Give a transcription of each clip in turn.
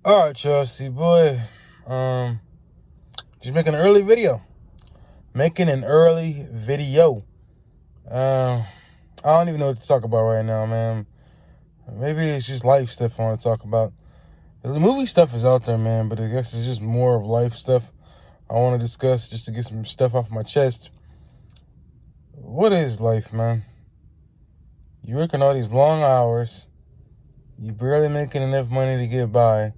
All right, Chelsea boy. Just making an early video. I don't even know what to talk about right now, man. Maybe it's just life stuff I want to talk about. The movie stuff is out there, man, but I guess it's just more of life stuff I want to discuss just to get some stuff off my chest. What is life, man? You're working all these long hours. You barely making enough money to get by.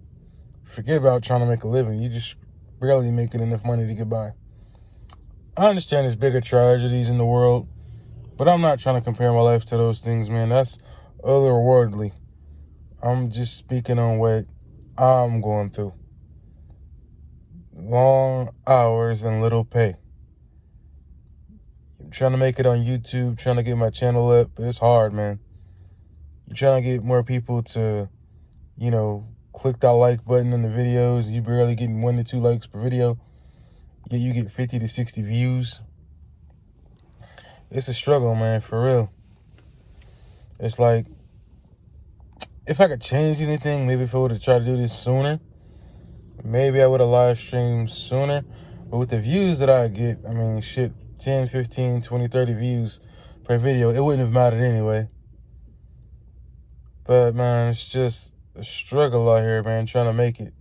Forget about trying to make a living. You just barely making enough money to get by. I understand there's bigger tragedies in the world, but I'm not trying to compare my life to those things, man. That's otherworldly. I'm just speaking on what I'm going through. Long hours and little pay. I'm trying to make it on YouTube, trying to get my channel up, but it's hard, man. You're trying to get more people to, click that like button on the videos. You barely getting 1 to 2 likes per video. Yet you get 50 to 60 views. It's a struggle, man, for real. It's like, if I could change anything, maybe if I would have tried to do this sooner, maybe I would have live streamed sooner. But with the views that I get, 10, 15, 20, 30 views per video, it wouldn't have mattered anyway. But, man, it's just a struggle out here, man, trying to make it.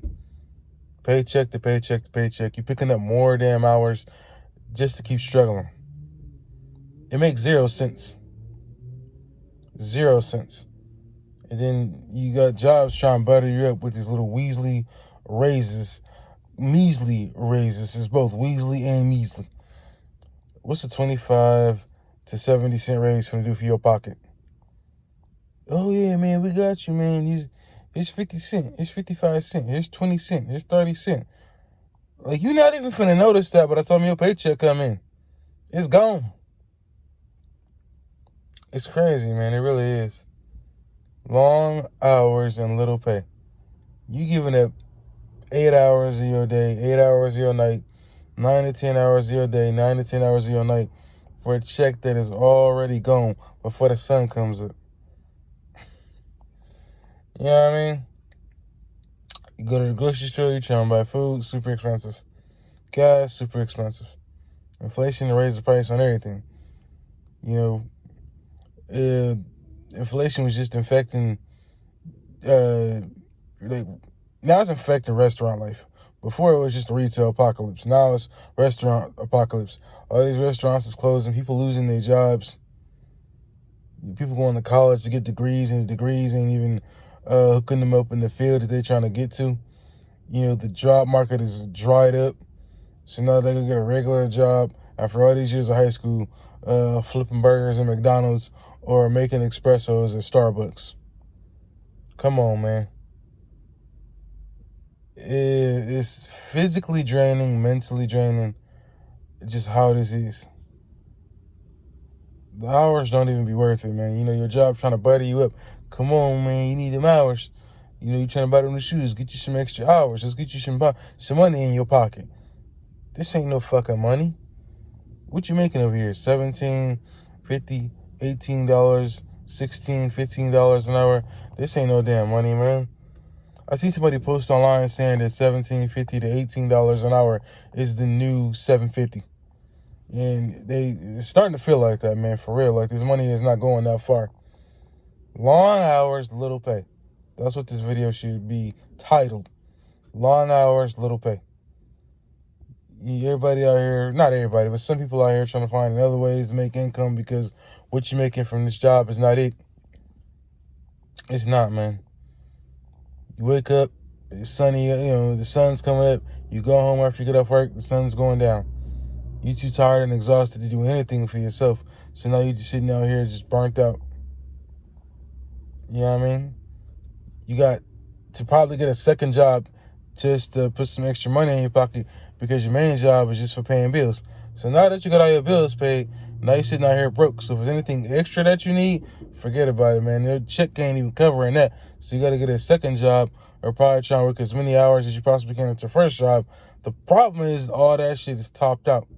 Paycheck to paycheck to paycheck. You're picking up more damn hours just to keep struggling. It makes 0 cents. 0 cents. And then you got jobs trying to butter you up with these little Weasley raises. Measly raises. It's both Weasley and measly. What's a 25 to 70 cent raise going to do for your pocket? Oh, yeah, man, we got you, man. Here's 50 cents. Here's 55 cents. Here's 20 cents. Here's 30 cents. Like, you're not even finna notice that by the time your paycheck come in. It's gone. It's crazy, man. It really is. Long hours and little pay. You giving up 8 hours of your day, 8 hours of your night, 9 to 10 hours of your day, 9 to 10 hours of your night for a check that is already gone before the sun comes up. You know what I mean? You go to the grocery store, you're trying to buy food, super expensive. Gas, super expensive. Inflation raised the price on everything. Inflation was just infecting, now it's infecting restaurant life. Before it was just a retail apocalypse. Now it's restaurant apocalypse. All these restaurants is closing, people losing their jobs. People going to college to get degrees, and the degrees ain't even hooking them up in the field that they're trying to get to. The job market is dried up. So now they're going to get a regular job after all these years of high school, flipping burgers at McDonald's or making espressos at Starbucks. Come on, man. It's physically draining, mentally draining, just how this is. The hours don't even be worth it, man. Your job trying to butter you up. Come on, man, you need them hours. You're trying to buy them the shoes. Get you some extra hours. Let's get you some money in your pocket. This ain't no fucking money. What you making over here? $17, $50, $18, $16, $15 an hour. This ain't no damn money, man. I see somebody post online saying that $17.50 to $18 an hour is the new $7.50. And it's starting to feel like that, man, for real. Like this money is not going that far. Long hours, little pay. That's what this video should be titled. Long hours, little pay. Everybody out here, not everybody, but some people out here trying to find other ways to make income because what you're making from this job is not it. It's not, man. You wake up, it's sunny, the sun's coming up. You go home after you get off work, the sun's going down. You're too tired and exhausted to do anything for yourself. So now you're just sitting out here just burnt out. You know what I mean? You got to probably get a second job just to put some extra money in your pocket because your main job is just for paying bills. So now that you got all your bills paid, now you're sitting out here broke. So if there's anything extra that you need, forget about it, man. Your check can't even cover that. So you got to get a second job or probably try and work as many hours as you possibly can at your first job. The problem is all that shit is topped out.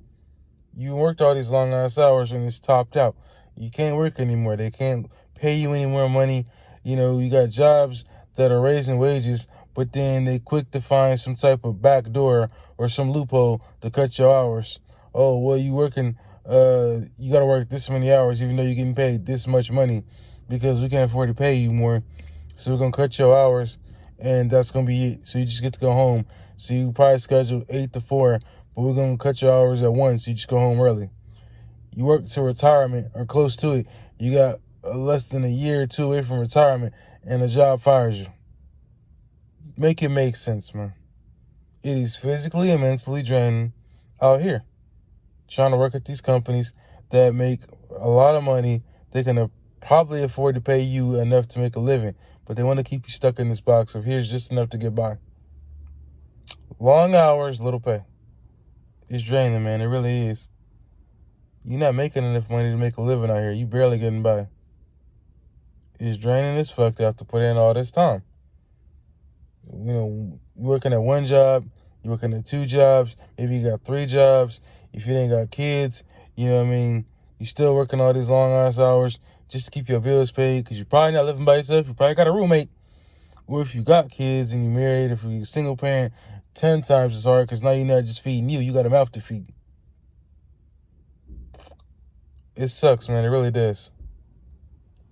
You worked all these long ass hours and it's topped out. You can't work anymore. They can't pay you any more money. You got jobs that are raising wages, but then they quick to find some type of back door or some loophole to cut your hours. Oh, well, you working, you got to work this many hours even though you're getting paid this much money because we can't afford to pay you more. So we're going to cut your hours, and that's going to be it. So you just get to go home. So you probably schedule 8 to 4, but we're going to cut your hours at 1, so you just go home early. You work to retirement or close to it. You got less than a year or two away from retirement, and the job fires you. Make it make sense, man. It is physically and mentally draining out here. Trying to work at these companies that make a lot of money. They can probably afford to pay you enough to make a living, but they want to keep you stuck in this box of here's just enough to get by. Long hours, little pay. It's draining, man. It really is. You're not making enough money to make a living out here. You barely getting by. It's draining as fuck to have to put in all this time. You know, you're working at one job, you're working at 2 jobs, maybe you got 3 jobs. If you ain't got kids, you know what I mean, you're still working all these long-ass hours just to keep your bills paid because you're probably not living by yourself. You probably got a roommate. Or if you got kids and you're married, if you're a single parent, 10 times as hard because now you're not just feeding you got a mouth to feed. It sucks, man. It really does.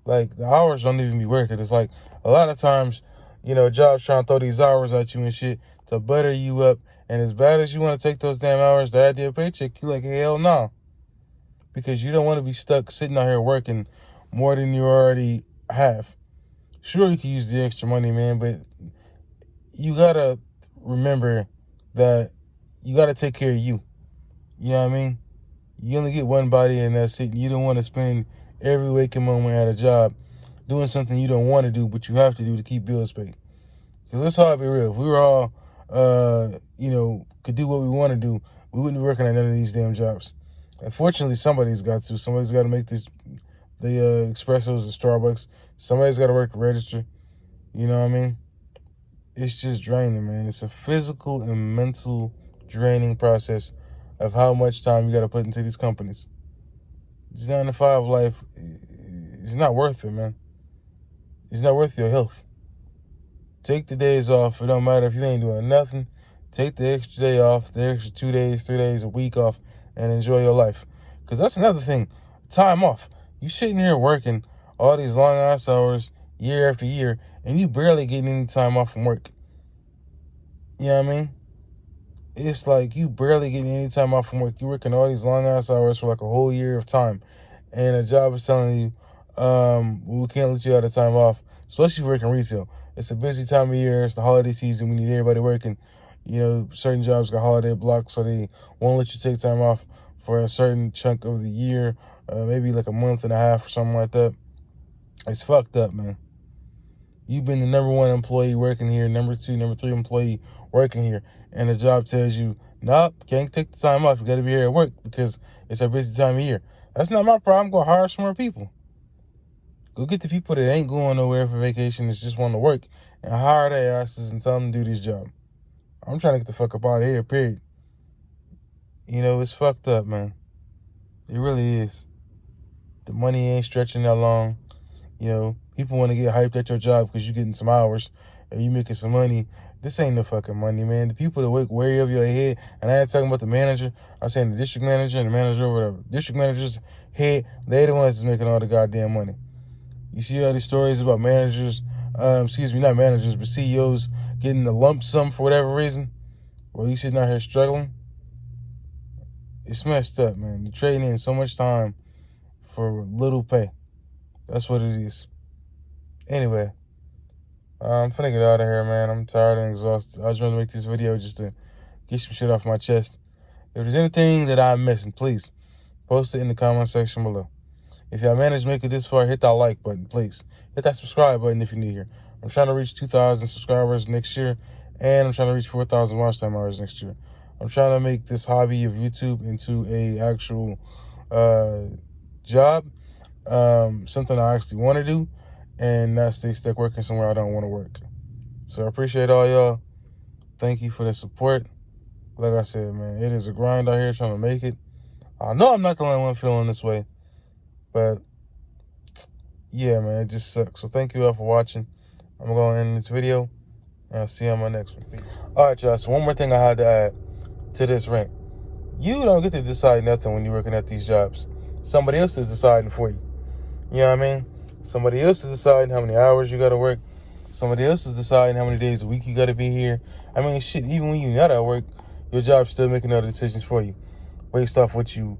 Like, the hours don't even be worth it. It's like a lot of times, you know, jobs trying to throw these hours at you and shit to butter you up. And as bad as you want to take those damn hours, the idea of paycheck, you like, hell no. Because you don't want to be stuck sitting out here working more than you already have. Sure, you can use the extra money, man, but you got to remember that you got to take care of you. You know what I mean? You only get one body and that's it. You don't want to spend every waking moment at a job doing something you don't want to do, but you have to do to keep bills paid. Because let's all be real. If we were all, you know, could do what we want to do, we wouldn't be working at none of these damn jobs. Unfortunately, somebody's got to. Somebody's got to make the espressos at Starbucks. Somebody's got to work the register. You know what I mean? It's just draining, man. It's a physical and mental draining process of how much time you got to put into these companies. This 9-to-5 life is not worth it, man. It's not worth your health. Take the days off. It don't matter if you ain't doing nothing. Take the extra day off, the extra 2 days, 3 days, a week off, and enjoy your life. Because that's another thing. Time off. You sitting here working all these long-ass hours year after year, and you barely getting any time off from work. You know what I mean? It's like you barely getting any time off from work. You're working all these long-ass hours for like a whole year of time. And a job is telling you, we can't let you out of time off, especially if you're working retail. It's a busy time of year. It's the holiday season. We need everybody working. You know, certain jobs got holiday blocks, so they won't let you take time off for a certain chunk of the year, maybe like a month and a half or something like that. It's fucked up, man. You've been the number 1 employee working here, number 2, number 3 employee working here, and the job tells you, nope, can't take the time off. You got to be here at work because it's a busy time of year. That's not my problem. Go hire some more people. Go get the people that ain't going nowhere for vacation, that just want to work, and hire their asses and tell them to do this job. I'm trying to get the fuck up out of here, period. You know, it's fucked up, man. It really is. The money ain't stretching that long. You know, people want to get hyped at your job because you're getting some hours and you making some money. This ain't no fucking money, man. The people that work way over your head, and I ain't talking about the manager. I'm saying the district manager and the manager or whatever. District manager's head, they the ones that's making all the goddamn money. You see all these stories about managers, not managers, but CEOs getting a lump sum for whatever reason. Well, you sitting out here struggling. It's messed up, man. You're trading in so much time for little pay. That's what it is. Anyway, I'm finna get out of here, man. I'm tired and exhausted. I just wanted to make this video just to get some shit off my chest. If there's anything that I'm missing, please post it in the comment section below. If y'all managed to make it this far, hit that like button, please. Hit that subscribe button if you're new here. I'm trying to reach 2,000 subscribers next year, and I'm trying to reach 4,000 watch time hours next year. I'm trying to make this hobby of YouTube into a actual job, something I actually want to do, and not stay stuck working somewhere I don't want to work. So I appreciate all y'all. Thank you for the support. Like I said, man, it is a grind out here trying to make it. I know I'm not the only one feeling this way, but yeah, man, it just sucks. So thank you all for watching. I'm going to end this video. And I'll see you on my next one. Peace. All right, y'all. So one more thing I had to add to this rant. You don't get to decide nothing when you're working at these jobs. Somebody else is deciding for you. You know what I mean? Somebody else is deciding how many hours you got to work. Somebody else is deciding how many days a week you got to be here. I mean, shit, even when you're not at work, your job's still making other decisions for you. Based off what you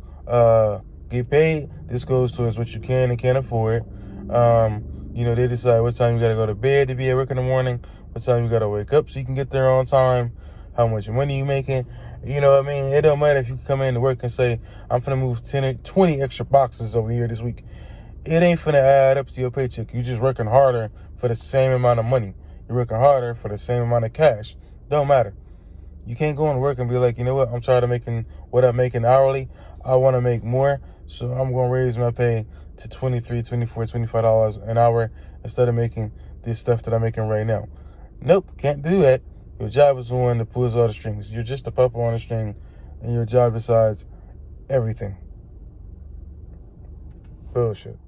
get paid, this goes towards what you can and can't afford. They decide what time you got to go to bed to be at work in the morning, what time you got to wake up so you can get there on time, how much money you making. You know what I mean? It don't matter if you come in to work and say, I'm finna move 10 or 20 extra boxes over here this week. It ain't finna add up to your paycheck. You're just working harder for the same amount of money. You're working harder for the same amount of cash. Don't matter. You can't go into work and be like, you know what? I'm tired of making what I'm making hourly. I want to make more, so I'm going to raise my pay to $23, $24, $25 an hour instead of making this stuff that I'm making right now. Nope, can't do that. Your job is the one that pulls all the strings. You're just a puppet on a string, and your job decides everything. Bullshit.